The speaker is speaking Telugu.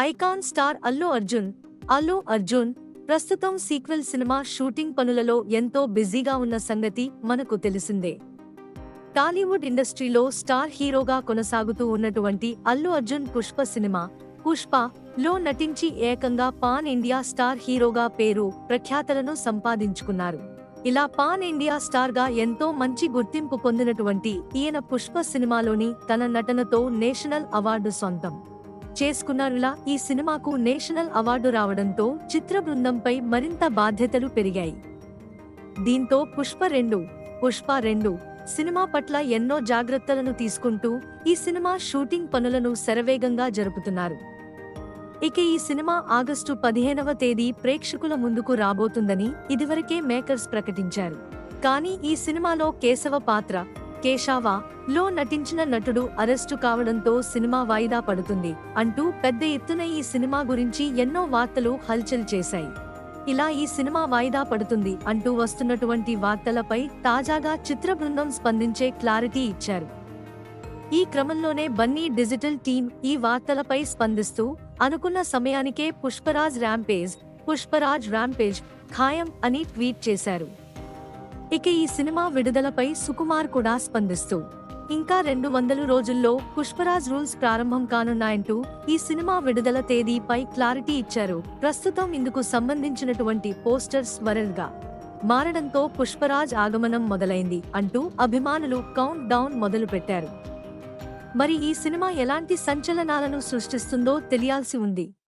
ఐకాన్ స్టార్ అల్లు అర్జున్ ప్రస్తుతం సీక్వెల్ సినిమా షూటింగ్ పనులలో ఎంతో బిజీగా ఉన్న సంగతి మనకు తెలిసిందే. టాలీవుడ్ ఇండస్ట్రీలో స్టార్ హీరోగా కొనసాగుతూ ఉన్నటువంటి అల్లు అర్జున్ పుష్ప లో నటించి ఏకంగా పాన్ ఇండియా స్టార్ హీరోగా పేరు ప్రఖ్యాతలను సంపాదించుకున్నారు. ఇలా పాన్ ఇండియా స్టార్ గా ఎంతో మంచి గుర్తింపు పొందినటువంటి ఈయన పుష్ప సినిమాలోని తన నటనతో నేషనల్ అవార్డు సొంతం చేసుకున్నారులా ఈ సినిమాకు నేషనల్ అవార్డు రావడంతో చిత్ర బృందంపై మరింత బాధ్యతలు పెరిగాయి. దీంతో పుష్ప 2 సినిమా పట్ల ఎన్నో జాగ్రత్తలను తీసుకుంటూ ఈ సినిమా షూటింగ్ పనులను శరవేగంగా జరుపుతున్నారు. ఇక ఈ సినిమా ఆగస్టు 15వ తేదీ ప్రేక్షకుల ముందుకు రాబోతుందని ఇదివరకే మేకర్స్ ప్రకటించారు. కానీ ఈ సినిమాలో కేశవ పాత్ర లో నటించిన నటుడు అరెస్టు కావడంతో సినిమా వాయిదా పడుతుంది అంటూ పెద్ద ఎత్తున ఈ సినిమా గురించి ఎన్నో వార్తలు హల్చల్ చేశాయి. ఇలా ఈ సినిమా వాయిదా పడుతుంది అంటూ వస్తున్నటువంటి వార్తలపై తాజాగా చిత్ర బృందం స్పందించే క్లారిటీ ఇచ్చారు. ఈ క్రమంలోనే బన్నీ డిజిటల్ టీం ఈ వార్తలపై స్పందిస్తూ అనుకున్న సమయానికే పుష్పరాజ్ ర్యాంపేజ్ ఖాయం అని ట్వీట్ చేశారు. ఇక ఈ సినిమా విడుదలపై సుకుమార్ కూడా స్పందిస్తూ ఇంకా 200 రోజుల్లో పుష్పరాజ్ రూల్స్ ప్రారంభం కానున్నాయంటూ ఈ సినిమా విడుదల తేదీపై క్లారిటీ ఇచ్చారు. ప్రస్తుతం ఇందుకు సంబంధించినటువంటి పోస్టర్స్ వైరల్ గా మారడంతో పుష్పరాజ్ ఆగమనం మొదలైంది అంటూ అభిమానులు కౌంట్ డౌన్ మొదలు పెట్టారు. మరి ఈ సినిమా ఎలాంటి సంచలనాలను సృష్టిస్తుందో తెలియాల్సి ఉంది.